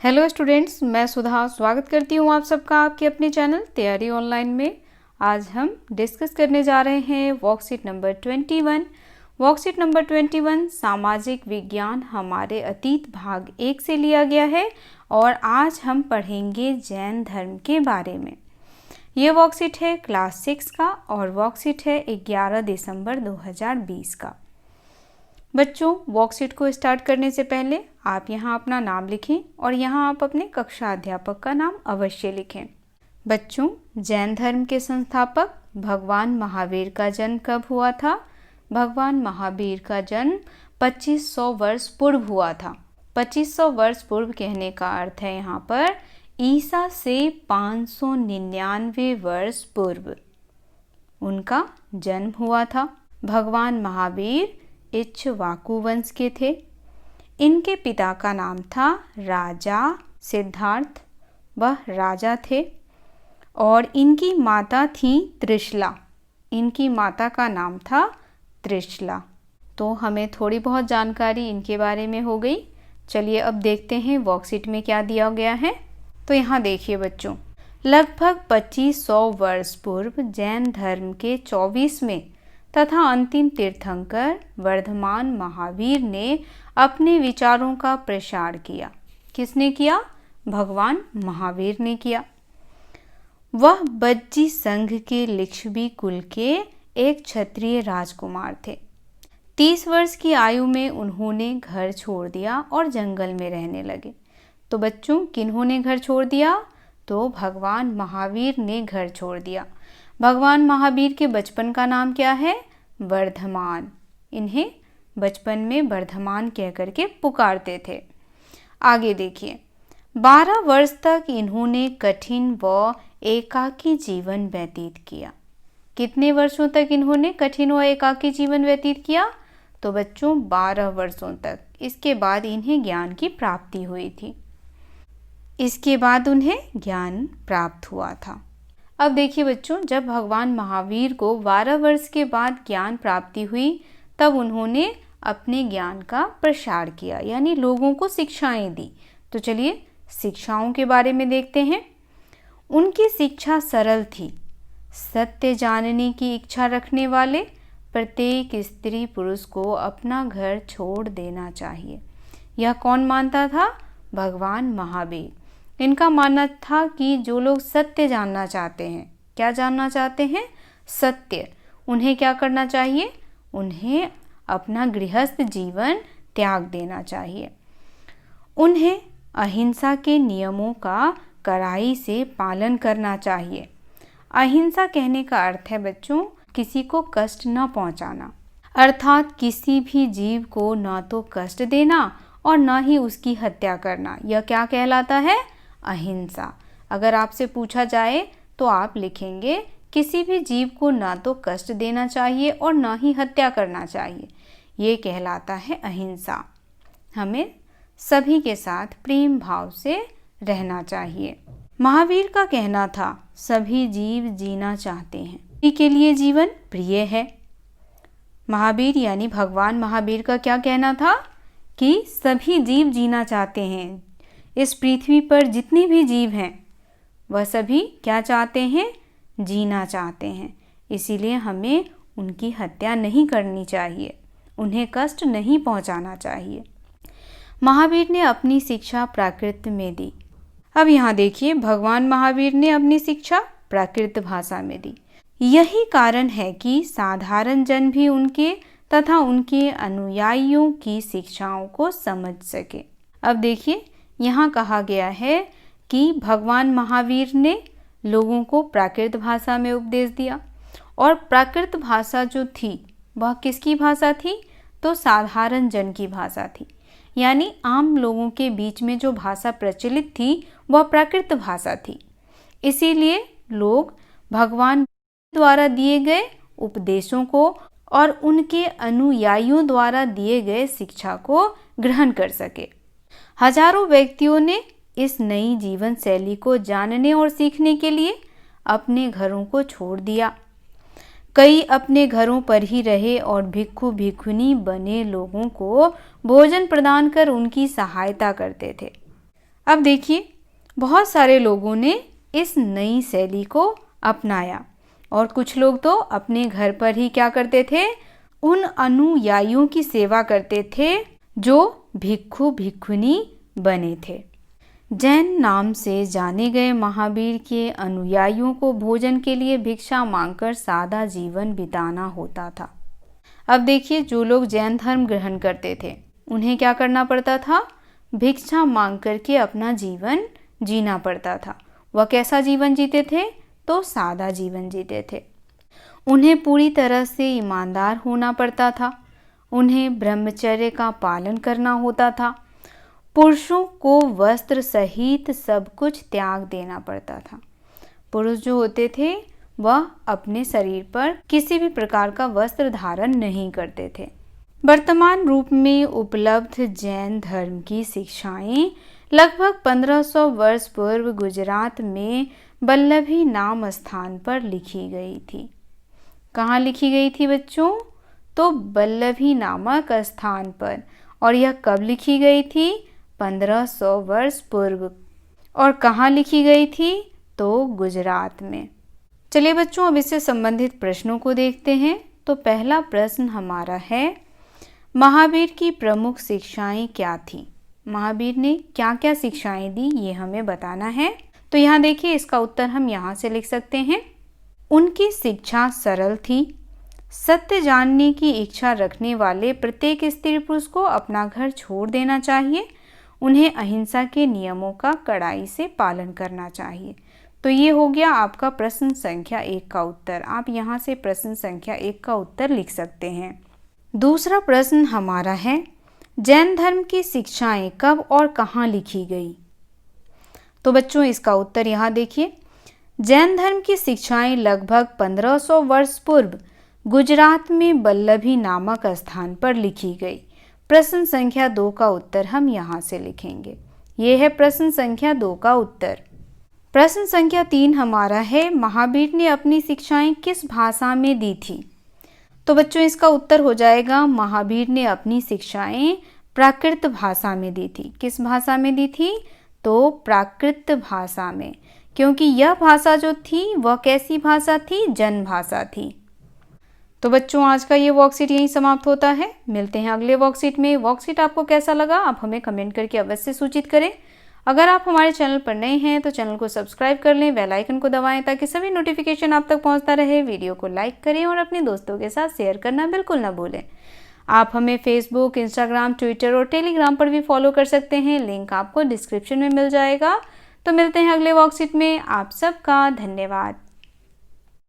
Hello students, मैं सुधा स्वागत करती हूँ आप सबका आपके अपने चैनल तैयारी ऑनलाइन में। आज हम डिस्कस करने जा रहे हैं वर्कशीट नंबर 21। वर्कशीट नंबर 21 सामाजिक विज्ञान हमारे अतीत भाग 1 से लिया गया है और आज हम पढ़ेंगे जैन धर्म के बारे में। ये वर्कशीट है क्लास 6 का और वर्कशीट है 11 दिसंबर 2020 का। बच्चों, वर्कशीट को स्टार्ट करने से पहले आप यहाँ अपना नाम लिखें और यहाँ आप अपने कक्षा अध्यापक का नाम अवश्य लिखें। बच्चों, जैन धर्म के संस्थापक भगवान महावीर का जन्म कब हुआ था? भगवान महावीर का जन्म 2500 वर्ष पूर्व हुआ था। 2500 वर्ष पूर्व कहने का अर्थ है यहाँ पर ईसा से 599 वर्ष पूर्व उनका जन्म हुआ था। भगवान महावीर इक्ष्वाकु वंश के थे। इनके पिता का नाम था राजा सिद्धार्थ, वह राजा थे और इनकी माता थी त्रिशला। इनकी माता का नाम था त्रिशला। तो हमें थोड़ी बहुत जानकारी इनके बारे में हो गई। चलिए अब देखते हैं वर्कशीट में क्या दिया गया है। तो यहाँ देखिए बच्चों, लगभग 2500 वर्ष पूर्व जैन धर्म के 24वें तथा अंतिम तीर्थंकर वर्धमान महावीर ने अपने विचारों का प्रसार किया। किसने किया? भगवान महावीर ने किया। वह बज्जी संघ के लिच्छवी कुल के एक क्षत्रिय राजकुमार थे। 30 वर्ष की आयु में उन्होंने घर छोड़ दिया और जंगल में रहने लगे। तो बच्चों, किन्होंने घर छोड़ दिया? तो भगवान महावीर ने घर छोड़ दिया। भगवान महावीर के बचपन का नाम क्या है? वर्धमान। इन्हें बचपन में वर्धमान कह करके पुकारते थे। आगे देखिए, 12 वर्ष तक इन्होंने कठिन व एकाकी जीवन व्यतीत किया। कितने वर्षों तक इन्होंने कठिन व एकाकी जीवन व्यतीत किया? तो बच्चों 12 वर्षों तक। इसके बाद इन्हें ज्ञान की प्राप्ति हुई थी। इसके बाद उन्हें ज्ञान प्राप्त हुआ था। अब देखिए बच्चों, जब भगवान महावीर को 12 वर्ष के बाद ज्ञान प्राप्ति हुई तब उन्होंने अपने ज्ञान का प्रसार किया, यानी लोगों को शिक्षाएं दी। तो चलिए शिक्षाओं के बारे में देखते हैं। उनकी शिक्षा सरल थी। सत्य जानने की इच्छा रखने वाले प्रत्येक स्त्री पुरुष को अपना घर छोड़ देना चाहिए। यह कौन मानता था? भगवान महावीर। इनका मानना था कि जो लोग सत्य जानना चाहते हैं, क्या जानना चाहते हैं? सत्य। उन्हें क्या करना चाहिए? उन्हें अपना गृहस्थ जीवन त्याग देना चाहिए। उन्हें अहिंसा के नियमों का कड़ाई से पालन करना चाहिए। अहिंसा कहने का अर्थ है बच्चों, किसी को कष्ट न पहुंचाना, अर्थात किसी भी जीव को न तो कष्ट देना और न ही उसकी हत्या करना। यह क्या कहलाता है? अहिंसा। अगर आपसे पूछा जाए तो आप लिखेंगे किसी भी जीव को ना तो कष्ट देना चाहिए और ना ही हत्या करना चाहिए। ये कहलाता है अहिंसा। हमें सभी के साथ प्रेम भाव से रहना चाहिए। महावीर का कहना था सभी जीव जीना चाहते हैं, सभी के लिए जीवन प्रिय है। महावीर यानी भगवान महावीर का क्या कहना था कि सभी जीव जीना चाहते हैं। इस पृथ्वी पर जितने भी जीव हैं वह सभी क्या चाहते हैं? जीना चाहते हैं। इसीलिए हमें उनकी हत्या नहीं करनी चाहिए, उन्हें कष्ट नहीं पहुंचाना चाहिए। महावीर ने अपनी शिक्षा प्राकृत में दी। अब यहाँ देखिए, भगवान महावीर ने अपनी शिक्षा प्राकृत भाषा में दी। यही कारण है कि साधारण जन भी उनके तथा उनके अनुयायियों की शिक्षाओं को समझ सके। अब देखिए, यहाँ कहा गया है कि भगवान महावीर ने लोगों को प्राकृत भाषा में उपदेश दिया और प्राकृत भाषा जो थी वह किसकी भाषा थी? तो साधारण जन की भाषा थी, यानी आम लोगों के बीच में जो भाषा प्रचलित थी वह प्राकृत भाषा थी। इसीलिए लोग भगवान द्वारा दिए गए उपदेशों को और उनके अनुयायियों द्वारा दिए गए शिक्षा को ग्रहण कर सके। हजारों व्यक्तियों ने इस नई जीवन शैली को जानने और सीखने के लिए अपने घरों को छोड़ दिया। कई अपने घरों पर ही रहे और भिक्षु भिक्षुनी बने लोगों को भोजन प्रदान कर उनकी सहायता करते थे। अब देखिए, बहुत सारे लोगों ने इस नई शैली को अपनाया और कुछ लोग तो अपने घर पर ही क्या करते थे, उन अनुयायियों की सेवा करते थे जो भिक्षु भिक्षुनी बने थे। जैन नाम से जाने गए महावीर के अनुयायियों को भोजन के लिए भिक्षा मांगकर सादा जीवन बिताना होता था। अब देखिए, जो लोग जैन धर्म ग्रहण करते थे उन्हें क्या करना पड़ता था, भिक्षा मांग करके अपना जीवन जीना पड़ता था। वह कैसा जीवन जीते थे, तो सादा जीवन जीते थे। उन्हें पूरी तरह से ईमानदार होना पड़ता था। उन्हें ब्रह्मचर्य का पालन करना होता था। पुरुषों को वस्त्र सहित सब कुछ त्याग देना पड़ता था। पुरुष जो होते थे वह अपने शरीर पर किसी भी प्रकार का वस्त्र धारण नहीं करते थे। वर्तमान रूप में उपलब्ध जैन धर्म की शिक्षाएं लगभग 1500 वर्ष पूर्व गुजरात में वल्लभी नाम स्थान पर लिखी गई थी। कहाँ लिखी गई थी बच्चों, तो वल्लभी नामक स्थान पर। और यह कब लिखी गई थी, 1500 वर्ष पूर्व। और कहाँ लिखी गई थी, तो गुजरात में। चलिए बच्चों, अब इससे संबंधित प्रश्नों को देखते हैं। तो पहला प्रश्न हमारा है, महावीर की प्रमुख शिक्षाएं क्या थी। महावीर ने क्या क्या शिक्षाएं दी, ये हमें बताना है। तो यहाँ देखिए, इसका उत्तर हम यहाँ से लिख सकते हैं। उनकी शिक्षा सरल थी। सत्य जानने की इच्छा रखने वाले प्रत्येक स्त्री पुरुष को अपना घर छोड़ देना चाहिए। उन्हें अहिंसा के नियमों का कड़ाई से पालन करना चाहिए। तो ये हो गया आपका प्रश्न संख्या 1 का उत्तर। आप यहाँ से प्रश्न संख्या 1 का उत्तर लिख सकते हैं। दूसरा प्रश्न हमारा है, जैन धर्म की शिक्षाएं कब और कहाँ लिखी गई। तो बच्चों, इसका उत्तर यहाँ देखिए। जैन धर्म की शिक्षाएं लगभग 1500 वर्ष पूर्व गुजरात में वल्लभी नामक स्थान पर लिखी गई। प्रश्न संख्या 2 का उत्तर हम यहाँ से लिखेंगे। ये है प्रश्न संख्या 2 का उत्तर। प्रश्न संख्या 3 हमारा है, महावीर ने अपनी शिक्षाएं किस भाषा में दी थी। तो बच्चों, इसका उत्तर हो जाएगा, महावीर ने अपनी शिक्षाएं प्राकृत भाषा में दी थी। किस भाषा में दी थी, तो प्राकृत भाषा में। क्योंकि यह भाषा जो थी वह कैसी भाषा थी, जन भाषा थी। तो बच्चों, आज का ये वर्कशीट यहीं समाप्त होता है। मिलते हैं अगले वर्कशीट में। वर्कशीट आपको कैसा लगा, आप हमें कमेंट करके अवश्य सूचित करें। अगर आप हमारे चैनल पर नए हैं तो चैनल को सब्सक्राइब कर लें, बेल आइकन को दबाएं ताकि सभी नोटिफिकेशन आप तक पहुंचता रहे। वीडियो को लाइक करें और अपने दोस्तों के साथ शेयर करना बिल्कुल ना भूलें। आप हमें फेसबुक, इंस्टाग्राम, ट्विटर और टेलीग्राम पर भी फॉलो कर सकते हैं। लिंक आपको डिस्क्रिप्शन में मिल जाएगा। तो मिलते हैं अगले वर्कशीट में। आप सबका धन्यवाद।